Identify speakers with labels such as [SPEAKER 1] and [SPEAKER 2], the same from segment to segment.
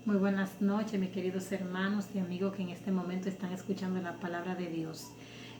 [SPEAKER 1] Muy buenas noches, mis queridos hermanos y amigos que en este momento están escuchando la palabra de Dios.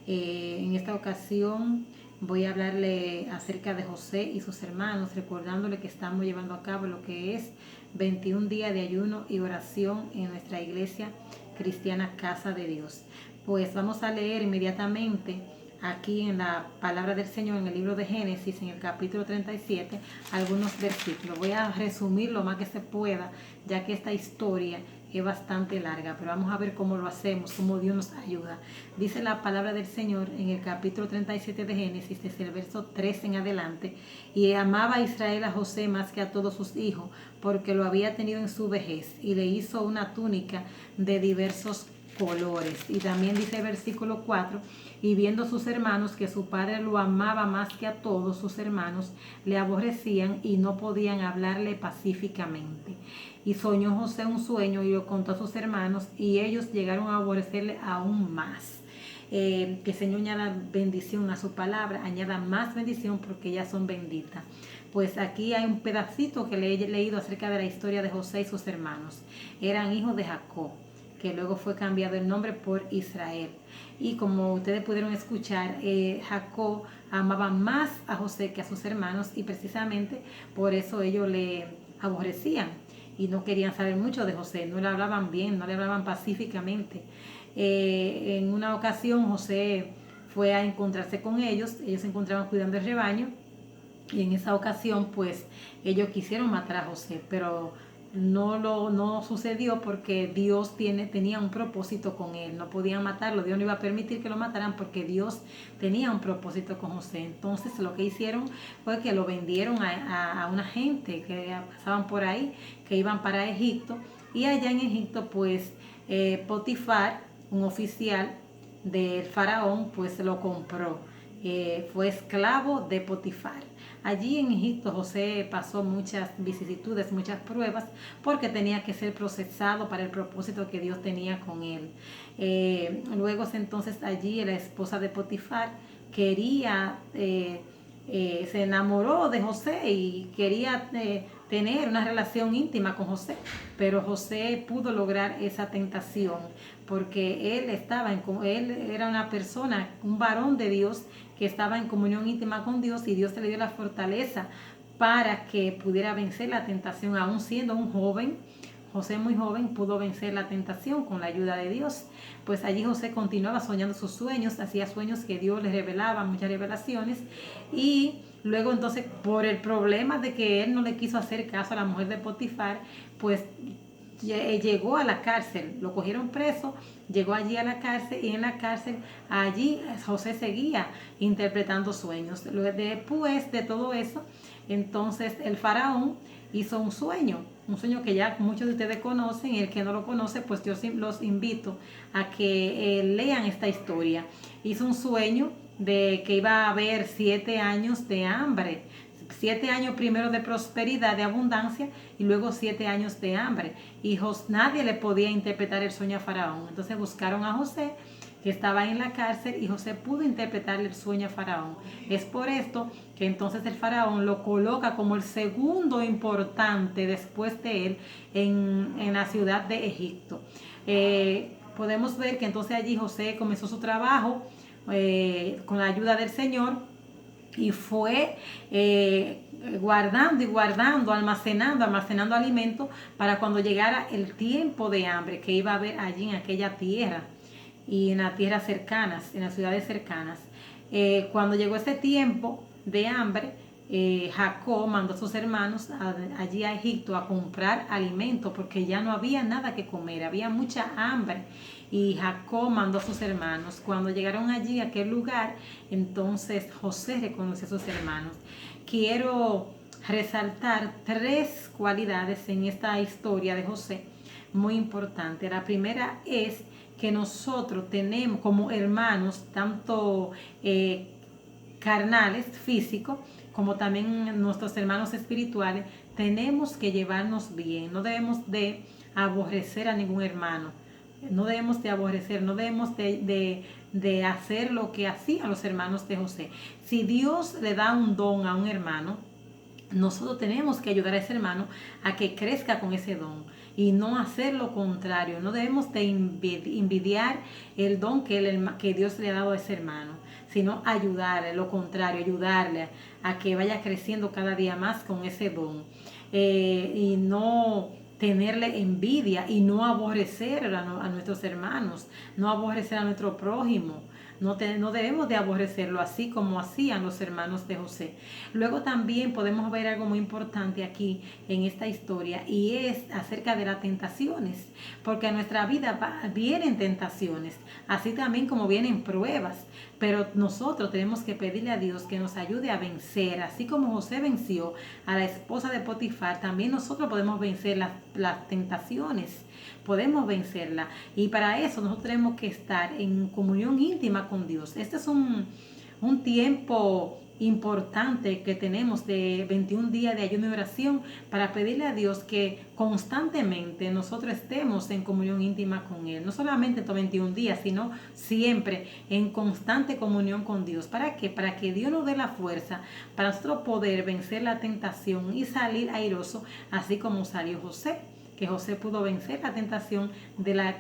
[SPEAKER 1] En esta ocasión voy a hablarle acerca de José y sus hermanos, recordándole que estamos llevando a cabo lo que es 21 días de ayuno y oración en nuestra iglesia cristiana Casa de Dios. Pues vamos a leer inmediatamente aquí en la palabra del Señor, en el libro de Génesis, en el capítulo 37, algunos versículos. Voy a resumir lo más que se pueda, ya que esta historia es bastante larga, pero vamos a ver cómo lo hacemos, cómo Dios nos ayuda. Dice la palabra del Señor en el capítulo 37 de Génesis, desde el verso 3 en adelante: y amaba a Israel a José más que a todos sus hijos, porque lo había tenido en su vejez, y le hizo una túnica de diversos colores. Y también dice el versículo 4: y viendo sus hermanos que su padre lo amaba más que a todos sus hermanos, le aborrecían y no podían hablarle pacíficamente. Y soñó José un sueño y lo contó a sus hermanos, y ellos llegaron a aborrecerle aún más. Que el Señor añada bendición a su palabra, añada más bendición, porque ellas son benditas. Pues aquí hay un pedacito que le he leído acerca de la historia de José y sus hermanos. Eran hijos de Jacob, que luego fue cambiado el nombre por Israel. Y como ustedes pudieron escuchar, Jacob amaba más a José que a sus hermanos, y precisamente por eso ellos le aborrecían y no querían saber mucho de José, no le hablaban bien, no le hablaban pacíficamente. En una ocasión José fue a encontrarse con ellos se encontraban cuidando el rebaño, y en esa ocasión pues ellos quisieron matar a José, pero no sucedió, porque Dios tenía un propósito con él. No podían matarlo, Dios no iba a permitir que lo mataran, porque Dios tenía un propósito con José. Entonces lo que hicieron fue que lo vendieron a una gente que pasaban por ahí, que iban para Egipto, y allá en Egipto pues Potifar, un oficial del faraón, pues lo compró. Fue esclavo de Potifar. Allí en Egipto José pasó muchas vicisitudes, muchas pruebas, porque tenía que ser procesado para el propósito que Dios tenía con él. Luego entonces allí la esposa de Potifar quería, se enamoró de José y quería tener una relación íntima con José, pero José pudo lograr esa tentación, porque él era una persona, un varón de Dios, que estaba en comunión íntima con Dios, y Dios le dio la fortaleza para que pudiera vencer la tentación. Aún siendo un joven, José muy joven pudo vencer la tentación con la ayuda de Dios. Pues allí José continuaba soñando sus sueños, hacía sueños que Dios le revelaba, muchas revelaciones, y luego entonces, por el problema de que él no le quiso hacer caso a la mujer de Potifar, pues llegó a la cárcel, lo cogieron preso, llegó allí a la cárcel, y en la cárcel allí José seguía interpretando sueños. Después de todo eso, entonces el faraón hizo un sueño que ya muchos de ustedes conocen, y el que no lo conoce, pues yo los invito a que lean esta historia. Hizo un sueño de que iba a haber 7 años de hambre, 7 años primero de prosperidad, de abundancia, y luego 7 años de hambre. Y nadie le podía interpretar el sueño a Faraón. Entonces buscaron a José, que estaba en la cárcel, y José pudo interpretarle el sueño a Faraón. Es por esto que entonces el Faraón lo coloca como el segundo importante después de él en la ciudad de Egipto. Podemos ver que entonces allí José comenzó su trabajo con la ayuda del Señor, y fue guardando y guardando, almacenando alimentos para cuando llegara el tiempo de hambre que iba a haber allí en aquella tierra y en las tierras cercanas, en las ciudades cercanas. Cuando llegó ese tiempo de hambre, Jacob mandó a sus hermanos allí a Egipto a comprar alimentos, porque ya no había nada que comer, había mucha hambre. Y Jacob mandó a sus hermanos. Cuando llegaron allí a aquel lugar, entonces José reconoció a sus hermanos. Quiero resaltar 3 cualidades en esta historia de José muy importante. La primera es que nosotros tenemos como hermanos, tanto carnales, físicos, como también nuestros hermanos espirituales, tenemos que llevarnos bien. No debemos de aborrecer a ningún hermano. No debemos de aborrecer, no debemos de hacer lo que hacían los hermanos de José. Si Dios le da un don a un hermano, nosotros tenemos que ayudar a ese hermano a que crezca con ese don. y no hacer lo contrario. No debemos de envidiar el don que Dios le ha dado a ese hermano, sino ayudarle, lo contrario, ayudarle a que vaya creciendo cada día más con ese don. Y no tenerle envidia y no aborrecer a nuestros hermanos, no aborrecer a nuestro prójimo. No debemos de aborrecerlo así como hacían los hermanos de José. Luego también podemos ver algo muy importante aquí en esta historia, y es acerca de las tentaciones, porque a nuestra vida vienen tentaciones, así también como vienen pruebas, pero nosotros tenemos que pedirle a Dios que nos ayude a vencer, así como José venció a la esposa de Potifar, también nosotros podemos vencer las tentaciones. Podemos vencerla, y para eso nosotros tenemos que estar en comunión íntima con Dios. Este es un tiempo importante que tenemos de 21 días de ayuno y oración para pedirle a Dios que constantemente nosotros estemos en comunión íntima con Él. No solamente estos 21 días, sino siempre en constante comunión con Dios. ¿Para qué? Para que Dios nos dé la fuerza para nosotros poder vencer la tentación y salir airoso, así como salió José. Que José pudo vencer la tentación de la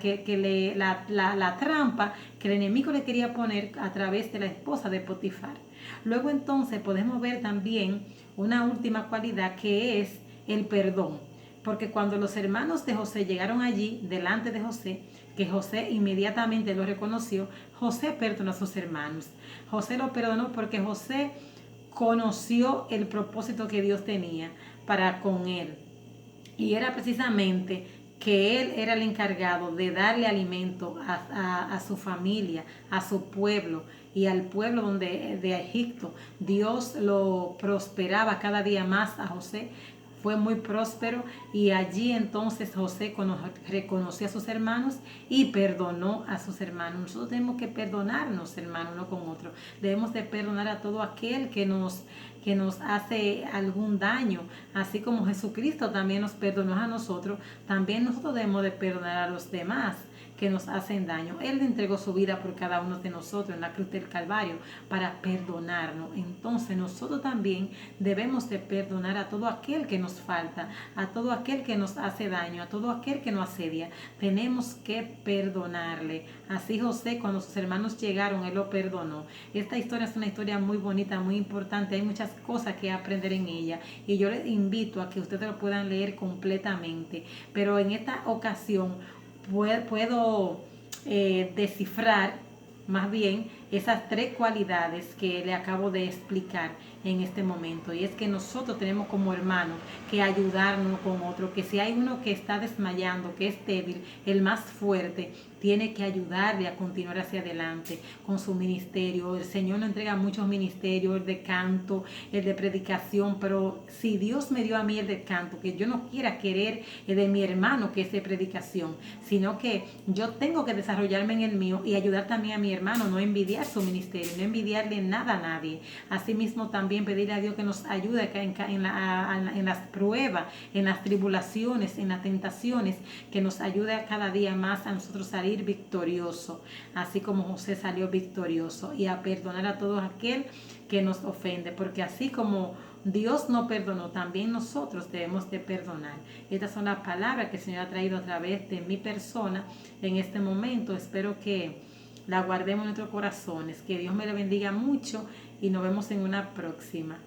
[SPEAKER 1] trampa que el enemigo le quería poner a través de la esposa de Potifar. Luego entonces podemos ver también una última cualidad, que es el perdón. Porque cuando los hermanos de José llegaron allí delante de José, que José inmediatamente lo reconoció, José perdonó a sus hermanos. José lo perdonó porque José conoció el propósito que Dios tenía para con él. Y era precisamente que él era el encargado de darle alimento a su familia, a su pueblo y al pueblo de Egipto. Dios lo prosperaba cada día más a José. Fue muy próspero, y allí entonces José reconoció a sus hermanos y perdonó a sus hermanos. Nosotros tenemos que perdonarnos, hermanos, uno con otro. Debemos de perdonar a todo aquel que nos hace algún daño, así como Jesucristo también nos perdonó a nosotros. También nosotros debemos de perdonar a los demás que nos hacen daño. Él entregó su vida por cada uno de nosotros en la cruz del Calvario para perdonarnos. Entonces nosotros también debemos de perdonar a todo aquel que nos falta, a todo aquel que nos hace daño, a todo aquel que nos asedia. Tenemos que perdonarle. Así José, cuando sus hermanos llegaron, él lo perdonó. Esta historia es una historia muy bonita, muy importante. Hay muchas cosas que aprender en ella, y yo les invito a que ustedes lo puedan leer completamente. Pero en esta ocasión puedo descifrar más bien esas tres cualidades que le acabo de explicar en este momento. Y es que nosotros tenemos como hermanos que ayudarnos con otro, que si hay uno que está desmayando, que es débil, el más fuerte tiene que ayudarle a continuar hacia adelante con su ministerio. El Señor nos entrega muchos ministerios, el de canto, el de predicación, pero si Dios me dio a mí el de canto, que yo no quiera querer el de mi hermano que es de predicación, sino que yo tengo que desarrollarme en el mío y ayudar también a mi hermano, no envidiar su ministerio, no envidiarle nada a nadie. Asimismo también pedirle a Dios que nos ayude en las pruebas, en las tribulaciones, en las tentaciones, que nos ayude a cada día más a nosotros salir victorioso, así como José salió victorioso, y a perdonar a todo aquel que nos ofende, porque así como Dios nos perdonó, también nosotros debemos de perdonar. Estas son las palabras que el Señor ha traído a través de mi persona en este momento. Espero que la guardemos en nuestros corazones. Que Dios me la bendiga mucho, y nos vemos en una próxima.